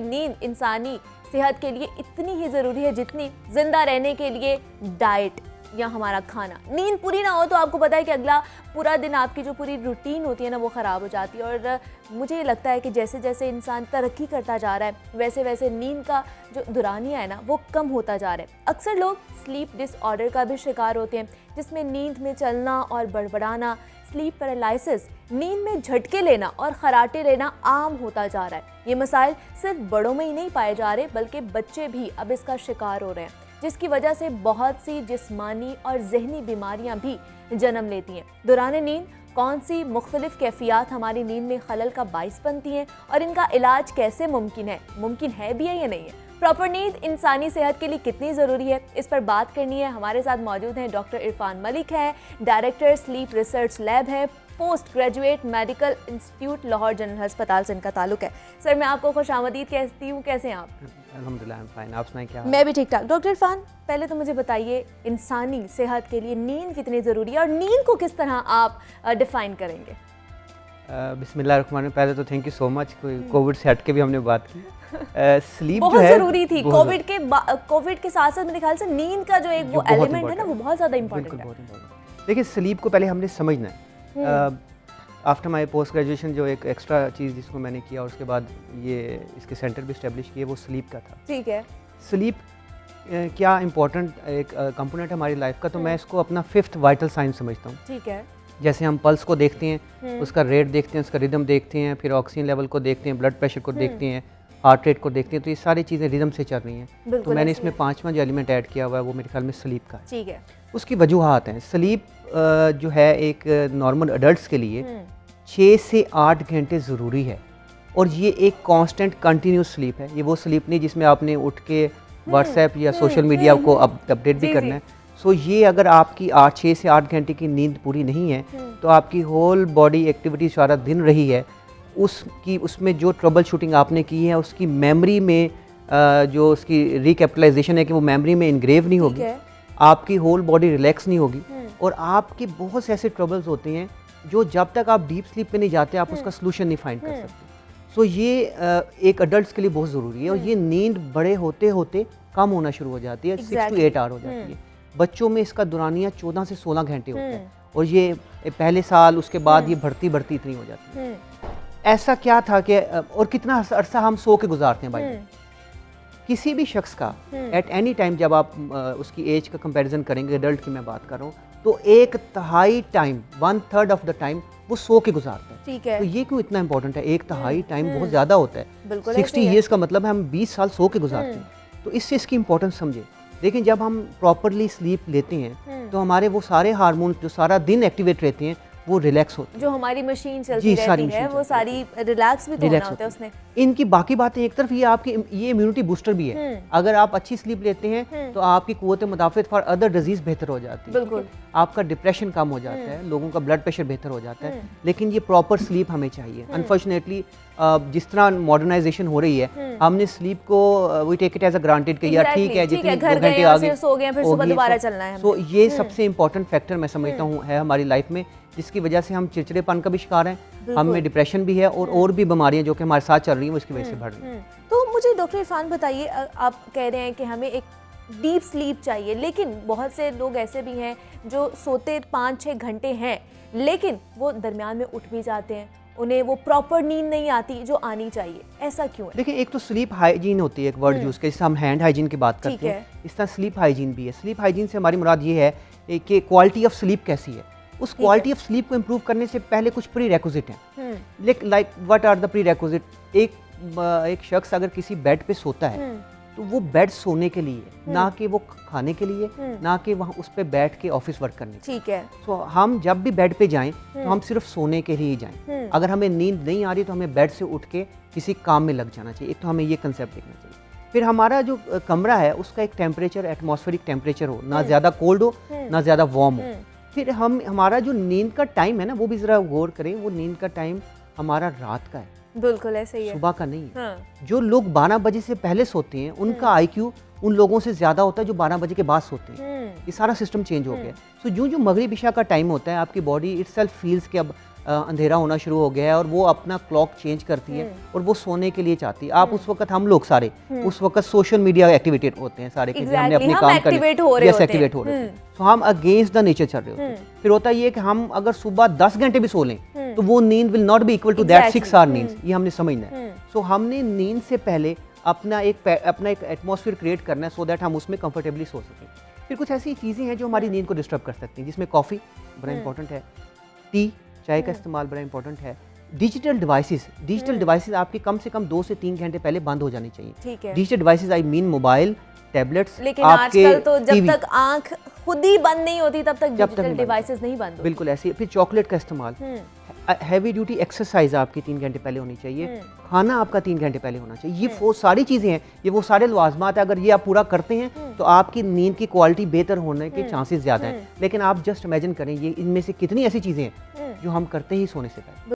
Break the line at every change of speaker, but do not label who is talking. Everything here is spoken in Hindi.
नींद इंसानी सेहत के लिए इतनी ही ज़रूरी है जितनी जिंदा रहने के लिए डाइट या हमारा खाना। नींद पूरी ना हो तो आपको पता है कि अगला पूरा दिन आपकी जो पूरी रूटीन होती है ना वो ख़राब हो जाती है। और मुझे ये लगता है कि जैसे जैसे इंसान तरक्की करता जा रहा है वैसे वैसे नींद का जो दुरानिया है ना वो कम होता जा रहा है। अक्सर लोग स्लीप डिसऑर्डर का भी शिकार होते हैं, जिसमें नींद में चलना और बड़बड़ाना, स्लीप पैरालिसिस, नींद में झटके लेना और खराटे लेना आम होता जा रहा है। ये मसाइल सिर्फ बड़ों में ही नहीं पाए जा रहे बल्कि बच्चे भी अब इसका शिकार हो रहे हैं, जिसकी वजह से बहुत सी जिस्मानी और जहनी बीमारियां भी जन्म लेती हैं। दौरान नींद कौन सी मुख्तलिफ कैफियत हमारी नींद में खलल का बाइस बनती हैं और इनका इलाज कैसे मुमकिन है भी है या नहीं है। प्रॉपर नींद इंसानी सेहत के लिए कितनी ज़रूरी है, इस पर बात करनी है। हमारे साथ मौजूद हैं डॉक्टर इरफान मलिक है, डायरेक्टर स्लीप रिसर्च लैब है, post graduate medical institute Lahore general अस्पताल से इनका ताल्लुक है। सर मैं आपको खुशामदीद कहती हूँ, कैसे हैं आप?
अल्हम्दुलिल्लाह फाइन, आप सुनाएं क्या?
मैं भी ठीक ठाक। डॉक्टर इरफान, पहले तो मुझे बताइए इंसानी सेहत के लिए नींद कितनी ज़रूरी है और नींद को किस तरह आप डिफ़ाइन करेंगे?
बिस्मिल्लाहिर्रहमानिर्रहीम। पहले तो thank you so much, Covid से हट के भी हमने बात की। स्लीप
बहुत
जो है
ज़रूरी थी। कोविड के साथ साथ मेरे ख्याल से नींद का जो एक वो एलिमेंट है ना वो बहुत ज़्यादा इंपॉर्टेंट है।
देखिए स्लीप को पहले हमने समझना है। आफ्टर माई पोस्ट ग्रेजुएशन जो एक एक्स्ट्रा चीज़ जिसको मैंने किया और उसके बाद ये इसके सेंटर भी इस्टेब्लिश किए वो स्लीप का था।
ठीक है।
स्लीप क्या इम्पोर्टेंट एक कंपोनेंट है हमारी लाइफ का, तो मैं इसको अपना 5th वाइटल साइन समझता हूँ।
ठीक है।
जैसे हम पल्स को देखते हैं, उसका रेट देखते हैं, उसका रिदम देखते हैं, फिर ऑक्सीजन लेवल को देखते हैं, ब्लड प्रेशर को देखते हैं, हार्ट रेट को देखते हैं, तो ये सारी चीज़ें रिदम से चल रही हैं। तो मैंने इसमें 5वां जो एलिमेंट ऐड किया हुआ है वो मेरे ख्याल में स्लीप का है।
ठीक है।
उसकी वजूहात हैं। स्लीप जो है एक नॉर्मल अडल्ट्स के लिए 6 से 8 घंटे ज़रूरी है और ये एक कांस्टेंट कंटिन्यूस स्लीप है। ये वो स्लीप नहीं जिसमें आपने उठ के व्हाट्सएप या सोशल मीडिया को अपडेट भी करना है। सो ये अगर आपकी 6 से 8 घंटे की नींद पूरी नहीं है तो आपकी होल बॉडी एक्टिविटी सारा दिन रही है, उसमें जो ट्रबल शूटिंग आपने की है उसकी मेमोरी में जो उसकी रिकैपिटलाइजेशन है कि वो मेमोरी में इनग्रेव नहीं होगी, आपकी होल बॉडी रिलैक्स नहीं होगी और आपके बहुत से ऐसे ट्रबल्स होते हैं जो जब तक आप डीप स्लीप पे नहीं जाते आप उसका सोल्यूशन नहीं फाइंड कर सकते। सो ये एक अडल्ट्स के लिए बहुत ज़रूरी है और ये नींद बड़े होते होते कम होना शुरू हो जाती है। 6 to 8 आवर हो जाती है। बच्चों में इसका दुरानिया 14 से 16 घंटे होता है और ये पहले साल उसके बाद ये बढ़ती इतनी हो जाती है। ऐसा क्या था कि और कितना अरसा हम सो के गुजारते हैं भाई। किसी भी शख्स का एट एनी टाइम जब आप उसकी एज का कंपैरिजन करेंगे, एडल्ट की मैं बात कर रहा हूँ, तो 1/3 टाइम 1/3 ऑफ द टाइम वो सो के गुजारता है।
ठीक है।
तो ये क्यों इतना इंपॉर्टेंट है? 1/3 टाइम बहुत ज़्यादा होता है। 60 ईयर्स का मतलब है हम 20 साल सो के गुजारते हैं। तो इससे इसकी इंपॉर्टेंस समझे। लेकिन जब हम प्रॉपरली स्लीप लेते हैं तो हमारे वो सारे हार्मोन जो सारा दिन एक्टिवेट रहते हैं वो रिलैक्स होते हैं।
जो हमारी मशीन चलती रहती है वो सारी रिलैक्स भी तो होना होता है उसने।
इनकी बाकी बातें एक तरफ, ये आपकी ये इम्यूनिटी बूस्टर भी है। अगर आप अच्छी स्लीप लेते हैं तो आपकी कुव्वत मुदाफ़त फॉर अदर डिजीज बेहतर हो जाती है। बिल्कुल। आपका डिप्रेशन कम हो जाता है, लोगों का ब्लड प्रेशर बेहतर हो जाता है। लेकिन ये प्रॉपर स्लीप हमें चाहिए। अनफॉर्चुनेटली जिस तरह मॉडर्नाइजेशन हो रही है हमने स्लीप को we take it as a granted कि यार ठीक है जितने 2 घंटे आगे
सो गए फिर सुबह दोबारा चलना है।
सो ये सबसे इंपॉर्टेंट फैक्टर मैं समझता हूँ है हमारी लाइफ में, जिसकी वजह से हम चिड़चिड़ेपन का भी शिकार हैं, हमें डिप्रेशन भी है और भी बीमारियां जो कि हमारे साथ चल रही हैं वो इसकी वजह से बढ़ रही हैं।
तो मुझे डॉक्टर इरफान बताइए, आप कह रहे हैं कि हमें एक डीप स्लीप चाहिए, लेकिन बहुत से लोग ऐसे भी हैं जो सोते 5-6 घंटे हैं लेकिन वो दरमियान में उठ भी जाते हैं, उन्हें वो प्रॉपर नींद नहीं आती जो आनी चाहिए। ऐसा क्यों है?
देखिए एक तो स्लीप हाइजीन होती है, एक वर्ड यूज के जिससे हम हैंड हाइजीन की बात करते हैं, इस तरह स्लीप हाइजीन भी है। स्लीप हाइजीन से हमारी मुराद ये है कि क्वालिटी ऑफ स्लीप कैसी है। उस क्वालिटी ऑफ स्लीप को इम्प्रूव करने से पहले कुछ प्री रेक्विजिट हैं। Like what are the prerequisite? एक शख्स अगर किसी बेड पे सोता है तो वो बेड सोने के लिए, ना कि वो खाने के लिए, ना कि वहाँ उस पे बैठ के ऑफिस वर्क करने।
ठीक है।
सो हम जब भी बेड पे जाएं तो हम सिर्फ सोने के लिए ही जाएं। अगर हमें नींद नहीं आ रही तो हमें बेड से उठ के किसी काम में लग जाना चाहिए। एक तो हमें ये कंसेप्ट देखना चाहिए। फिर हमारा जो कमरा है उसका एक टेम्परेचर, एटमॉस्फेरिक टेम्परेचर हो, ना ज़्यादा कोल्ड हो ना ज़्यादा वार्म हो। फिर हमारा जो नींद का टाइम है ना वो भी ज़रा गौर करें, वो नींद का टाइम हमारा रात का है,
बिल्कुल ऐसे ही है,
सुबह का नहीं है। जो लोग 12 बजे से पहले सोते हैं उनका IQ उन लोगों से ज़्यादा होता है जो 12 बजे के बाद सोते हैं। ये सारा सिस्टम चेंज हो गया। सो जो मगरिब इशा का टाइम होता है आपकी बॉडी इटसेल्फ फील्स कि अब अंधेरा होना शुरू हो गया है और वो अपना क्लॉक चेंज करती है और वो सोने के लिए चाहती है। आप उस वक्त, हम लोग सारे उस वक्त सोशल मीडिया एक्टिवेटेड होते हैं सारे, हमने अपने काम कर
एक्टिवेट हो रहे
हो रहे हैं, तो हम अगेंस्ट द नेचर चल रहे होते हैं। फिर होता ये है कि हम अगर सुबह 10 घंटे भी सो लें तो वो नींद will not be equal to that 6 hour नींद, ये हमने समझना है। सो हमने नींद से पहले अपना एक एटमॉस्फेयर क्रिएट करना है सो दैट हम उसमें कंफर्टेबली सो सकें। फिर कुछ ऐसी चीज़ें हैं जो हमारी नींद को डिस्टर्ब कर सकती हैं, जिसमें कॉफ़ी बड़ा इंपॉर्टेंट है, टी चाय का इस्तेमाल बड़ा इंपॉर्टेंट है, डिजिटल डिवाइसेस आपके कम से कम 2 से 3 घंटे पहले बंद हो जानी चाहिए।
ठीक है।
Digital devices I mean mobile, tablets,
लेकिन आजकल तो जब तक आंख खुद ही बंद नहीं होती तब तक डिजिटल डिवाइसेस नहीं बंद होती।
बिल्कुल ऐसे। फिर चॉकलेट का इस्तेमाल, हैवी ड्यूटी एक्सरसाइज आपकी 3 घंटे पहले होनी चाहिए, खाना आपका 3 घंटे पहले होना चाहिए। ये वो सारी चीज़ें हैं, ये वो सारे लवाजमात है, अगर ये आप पूरा करते हैं तो आपकी नींद की क्वालिटी बेहतर होने के चांसेस ज़्यादा हैं। लेकिन आप जस्ट इमेजिन करें ये इनमें से कितनी ऐसी चीज़ें हैं जो हम करते ही सोने से पहले।